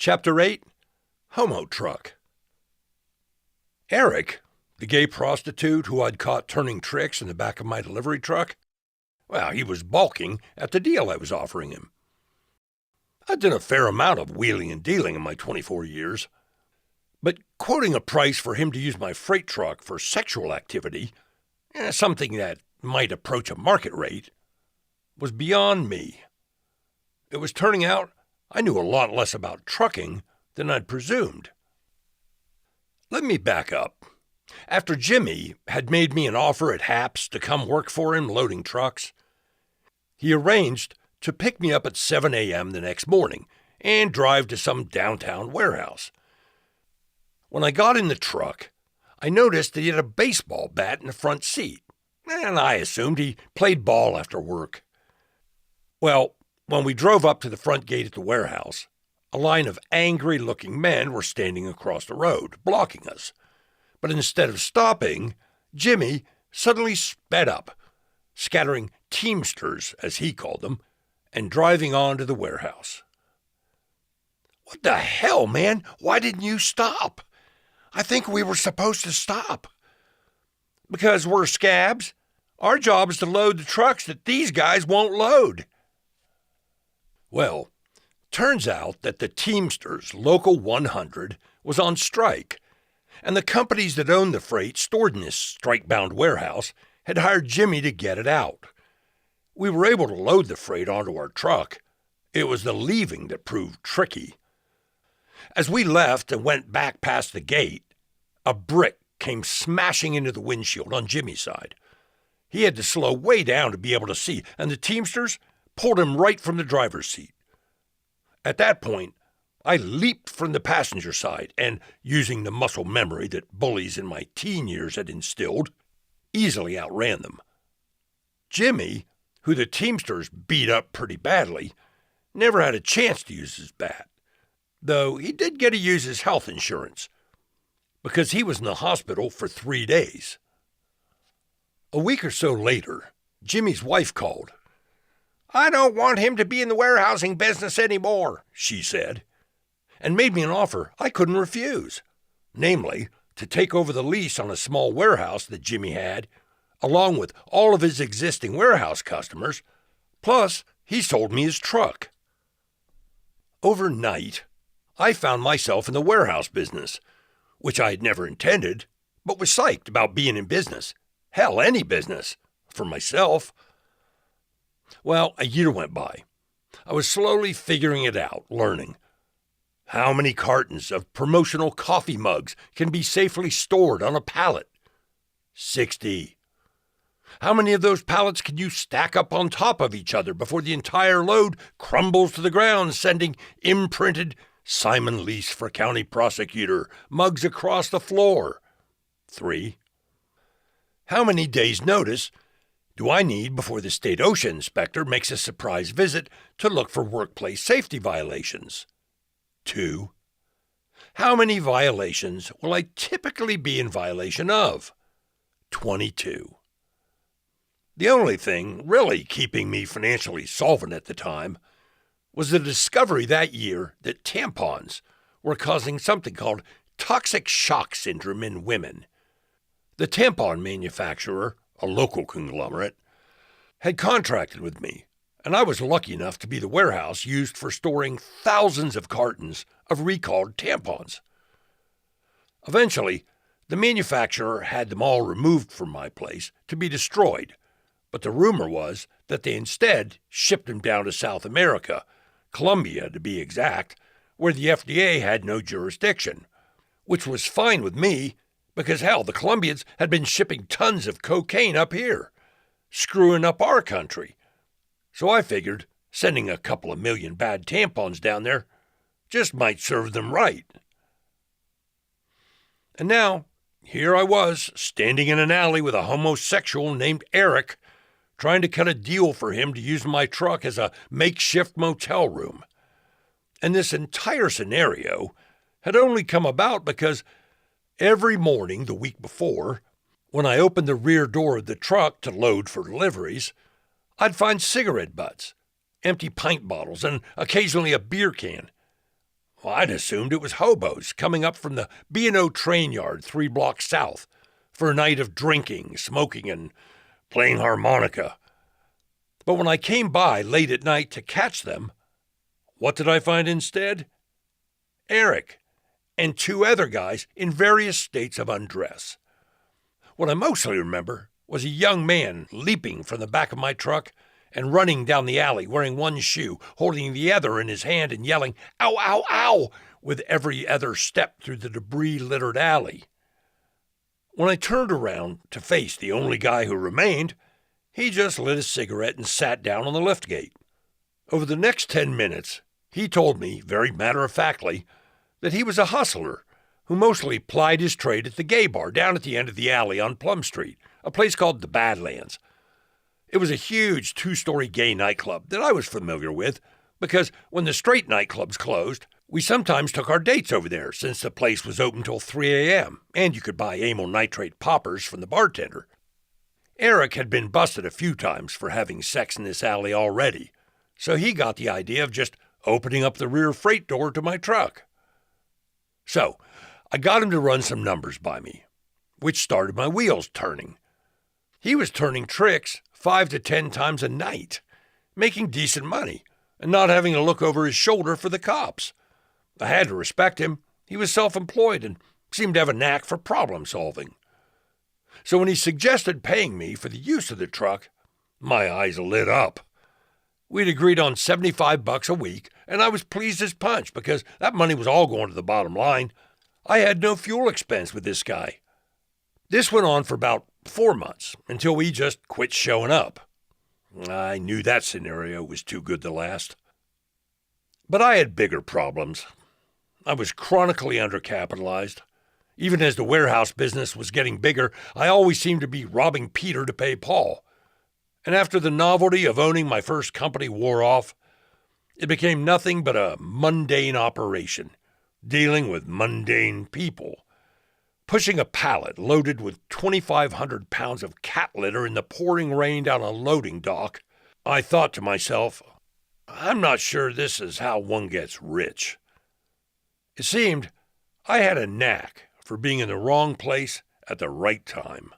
Chapter 8, Homotruck. Eric, the gay prostitute who I'd caught turning tricks in the back of my delivery truck, well, he was balking at the deal I was offering him. I'd done a fair amount of wheeling and dealing in my 24 years, but quoting a price for him to use my freight truck for sexual activity, something that might approach a market rate, was beyond me. It was turning out I knew a lot less about trucking than I'd presumed. Let me back up. After Jimmy had made me an offer at Haps to come work for him loading trucks, he arranged to pick me up at 7 a.m. the next morning and drive to some downtown warehouse. When I got in the truck, I noticed that he had a baseball bat in the front seat, and I assumed he played ball after work. Well, when we drove up to the front gate at the warehouse, a line of angry-looking men were standing across the road, blocking us. But instead of stopping, Jimmy suddenly sped up, scattering Teamsters, as he called them, and driving on to the warehouse. "What the hell, man? Why didn't you stop? I think we were supposed to stop." "Because we're scabs. Our job is to load the trucks that these guys won't load." Well, turns out that the Teamsters Local 100 was on strike, and the companies that owned the freight stored in this strike-bound warehouse had hired Jimmy to get it out. We were able to load the freight onto our truck. It was the leaving that proved tricky. As we left and went back past the gate, a brick came smashing into the windshield on Jimmy's side. He had to slow way down to be able to see, and the Teamsters pulled him right from the driver's seat. At that point, I leaped from the passenger side and, using the muscle memory that bullies in my teen years had instilled, easily outran them. Jimmy, who the Teamsters beat up pretty badly, never had a chance to use his bat, though he did get to use his health insurance, because he was in the hospital for 3 days. A week or so later, Jimmy's wife called. "I don't want him to be in the warehousing business anymore," she said, and made me an offer I couldn't refuse, namely, to take over the lease on a small warehouse that Jimmy had, along with all of his existing warehouse customers, plus he sold me his truck. Overnight, I found myself in the warehouse business, which I had never intended, but was psyched about being in business. Hell, any business, for myself. Well, a year went by. I was slowly figuring it out, learning. How many cartons of promotional coffee mugs can be safely stored on a pallet? 60. How many of those pallets can you stack up on top of each other before the entire load crumbles to the ground, sending imprinted "Simon Lease for County Prosecutor" mugs across the floor? 3. How many days' notice do I need before the state OSHA inspector makes a surprise visit to look for workplace safety violations? 2. How many violations will I typically be in violation of? 22. The only thing really keeping me financially solvent at the time was the discovery that year that tampons were causing something called toxic shock syndrome in women. The tampon manufacturer, a local conglomerate, had contracted with me, and I was lucky enough to be the warehouse used for storing thousands of cartons of recalled tampons. Eventually, the manufacturer had them all removed from my place to be destroyed, but the rumor was that they instead shipped them down to South America, Colombia to be exact, where the FDA had no jurisdiction, which was fine with me because, hell, the Colombians had been shipping tons of cocaine up here, screwing up our country. So I figured sending a couple of million bad tampons down there just might serve them right. And now, here I was, standing in an alley with a homosexual named Eric, trying to cut a deal for him to use my truck as a makeshift motel room. And this entire scenario had only come about because every morning the week before, when I opened the rear door of the truck to load for deliveries, I'd find cigarette butts, empty pint bottles, and occasionally a beer can. Well, I'd assumed it was hobos coming up from the B&O train yard 3 blocks south for a night of drinking, smoking, and playing harmonica. But when I came by late at night to catch them, what did I find instead? Eric and 2 other guys in various states of undress. What I mostly remember was a young man leaping from the back of my truck and running down the alley wearing one shoe, holding the other in his hand and yelling, "Ow, ow, ow," with every other step through the debris-littered alley. When I turned around to face the only guy who remained, he just lit a cigarette and sat down on the liftgate. Over the next 10 minutes, he told me, very matter-of-factly, that he was a hustler who mostly plied his trade at the gay bar down at the end of the alley on Plum Street, a place called the Badlands. It was a huge 2-story gay nightclub that I was familiar with because when the straight nightclubs closed, we sometimes took our dates over there since the place was open till 3 a.m. and you could buy amyl nitrate poppers from the bartender. Eric had been busted a few times for having sex in this alley already, so he got the idea of just opening up the rear freight door to my truck. So, I got him to run some numbers by me, which started my wheels turning. He was turning tricks 5 to 10 times a night, making decent money, and not having to look over his shoulder for the cops. I had to respect him. He was self-employed and seemed to have a knack for problem solving. So when he suggested paying me for the use of the truck, my eyes lit up. We'd agreed on $75 a week, and I was pleased as punch because that money was all going to the bottom line. I had no fuel expense with this guy. This went on for about 4 months until we just quit showing up. I knew that scenario was too good to last. But I had bigger problems. I was chronically undercapitalized. Even as the warehouse business was getting bigger, I always seemed to be robbing Peter to pay Paul. And after the novelty of owning my first company wore off, it became nothing but a mundane operation, dealing with mundane people. Pushing a pallet loaded with 2,500 pounds of cat litter in the pouring rain down a loading dock, I thought to myself, I'm not sure this is how one gets rich. It seemed I had a knack for being in the wrong place at the right time.